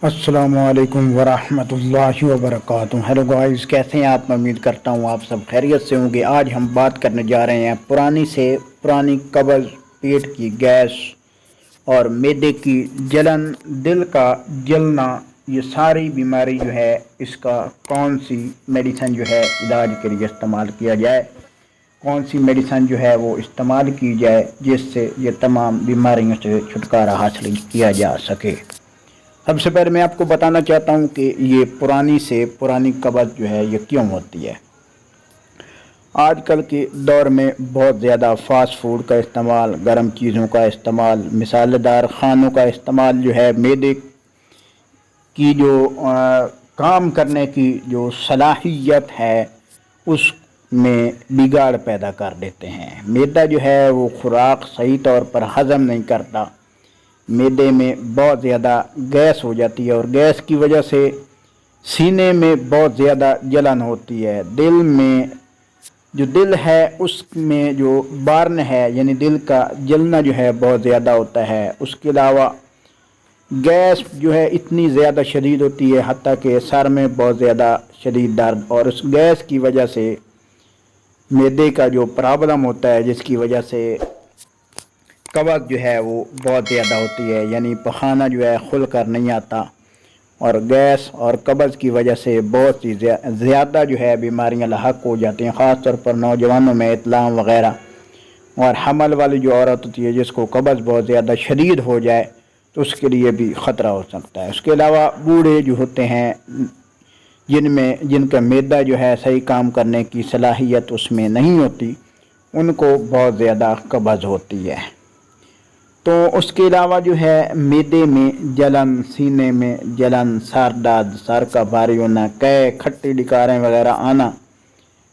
अस्सलामुअलैकुम वरहमतुल्लाहि वबरकातुहू। Hello guys, कैसे हैं आप? मैं उम्मीद करता हूँ आप सब खैरियत से होंगे। आज हम बात करने जा रहे हैं पुरानी से पुरानी कब्ज़, पेट की गैस और मैदे की जलन, दिल का जलना, ये सारी बीमारी जो है इसका कौन सी मेडिसिन जो है इलाज के लिए इस्तेमाल किया जाए, कौन सी मेडिसिन जो है वो इस्तेमाल की जाए जिससे ये तमाम बीमारियों से छुटकारा हासिल किया जा सके। सबसे पहले मैं आपको बताना चाहता हूँ कि ये पुरानी से पुरानी कब्ज़ जो है ये क्यों होती है। आजकल के दौर में बहुत ज़्यादा फास्ट फूड का इस्तेमाल, गर्म चीज़ों का इस्तेमाल, मिसालेदार खानों का इस्तेमाल जो है मैदे की जो काम करने की जो सलाहियत है उसमें बिगाड़ पैदा कर देते हैं। मैदा जो है वो खुराक सही तौर पर हज़म नहीं करता, मैदे में बहुत ज़्यादा गैस हो जाती है और गैस की वजह से सीने में बहुत ज़्यादा जलन होती है। दिल में जो दिल है उसमें जो बार्न है यानी दिल का जलना जो है बहुत ज़्यादा होता है। उसके अलावा गैस जो है इतनी ज़्यादा शदीद होती है हत्ता कि सर में बहुत ज़्यादा शदीद दर्द, और उस गैस की वजह से मैदे का जो प्रॉब्लम होता है जिसकी वजह से कब्ज़ जो है वो बहुत ज़्यादा होती है, यानी पखाना जो है खुल कर नहीं आता। और गैस और कब्ज़ की वजह से बहुत सी ज़्यादा जो है बीमारियां लाहक हो जाती हैं, ख़ास तौर पर नौजवानों में इत्लाम वग़ैरह। और हमल वाली जो औरत होती है जिसको कब्ज़ बहुत ज़्यादा शदीद हो जाए तो उसके लिए भी ख़तरा हो सकता है। उसके अलावा बूढ़े जो होते हैं जिनका मैदा जो है सही काम करने की सलाहियत उसमें नहीं होती, उनको बहुत ज़्यादा कब्ज़ होती है। तो उसके अलावा जो है मैदे में जलन, सीने में जलन, सर दर्द, सर का भारी होना, कै खट्टी डिकारें वगैरह आना,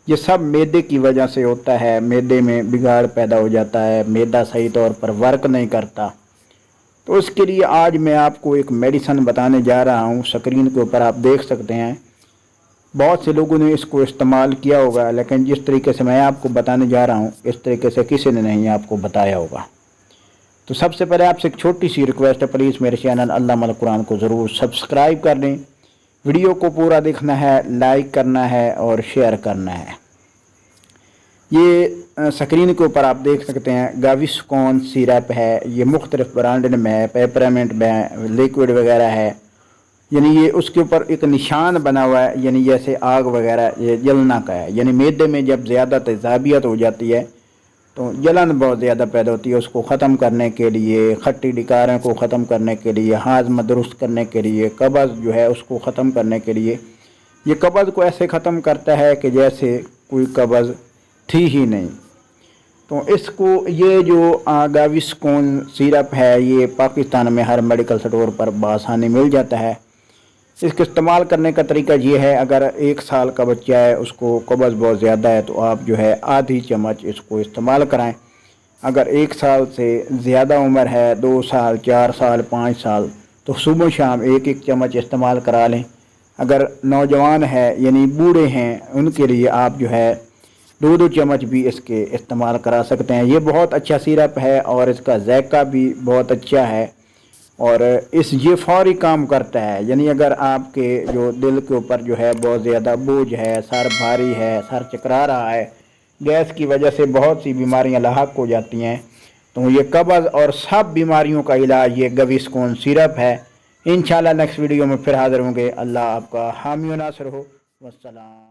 ये सब मैदे की वजह से होता है। मैदे में बिगाड़ पैदा हो जाता है, मैदा सही तौर पर वर्क नहीं करता। तो उसके लिए आज मैं आपको एक मेडिसिन बताने जा रहा हूँ। स्क्रीन के ऊपर आप देख सकते हैं। बहुत से लोगों ने इसको इस्तेमाल किया होगा, लेकिन जिस तरीके से मैं आपको बताने जा रहा हूँ इस तरीके से किसी ने नहीं आपको बताया होगा। तो सबसे पहले आपसे एक छोटी सी रिक्वेस्ट है, प्लीज़ मेरे चैनल अल्लामाल कुरान को ज़रूर सब्सक्राइब कर लें। वीडियो को पूरा देखना है, लाइक करना है और शेयर करना है। ये स्क्रीन के ऊपर आप देख सकते हैं गाविस्कॉन सिरप है। ये मुख्तलिफ ब्रांड में है, पेपरमेंट में, लिक्विड वगैरह है। यानी ये उसके ऊपर एक निशान बना हुआ है, यानी जैसे आग वगैरह ये जलना का है। यानी मैदे में जब ज़्यादा तेज़ाबियत हो जाती है तो जलन बहुत ज़्यादा पैदा होती है। उसको ख़त्म करने के लिए, खट्टी डिकारों को ख़त्म करने के लिए, हाज़मा दुरुस्त करने के लिए, कब्ज़ जो है उसको ख़त्म करने के लिए, ये कब्ज़ को ऐसे ख़त्म करता है कि जैसे कोई कब्ज़ थी ही नहीं। तो इसको ये जो गाविस्कॉन सिरप है ये पाकिस्तान में हर मेडिकल स्टोर पर बआसानी मिल जाता है। इसके इस्तेमाल करने का तरीका ये है, अगर 1 साल का बच्चा है उसको कब्ज़ बहुत ज़्यादा है तो आप जो है आधी चम्मच इसको इस्तेमाल कराएं। अगर 1 साल से ज़्यादा उम्र है, 2 साल, 4 साल, 5 साल, तो सुबह शाम 1-1 चम्मच इस्तेमाल करा लें। अगर नौजवान है यानी बूढ़े हैं उनके लिए आप जो है 2-2 चम्मच भी इसके इस्तेमाल करा सकते हैं। ये बहुत अच्छा सिरप है और इसका जायका भी बहुत अच्छा है और ये फ़ौरी काम करता है। यानी अगर आपके जो दिल के ऊपर जो है बहुत ज़्यादा बोझ है, सर भारी है, सर चकरा रहा है, गैस की वजह से बहुत सी बीमारियां लाहक हो जाती हैं, तो ये कब्ज़ और सब बीमारियों का इलाज ये गाविस्कॉन सिरप है। इंशाल्लाह नेक्स्ट वीडियो में फिर हाज़िर होंगे। अल्लाह आपका हामी व नासिर हो। वस्सलाम।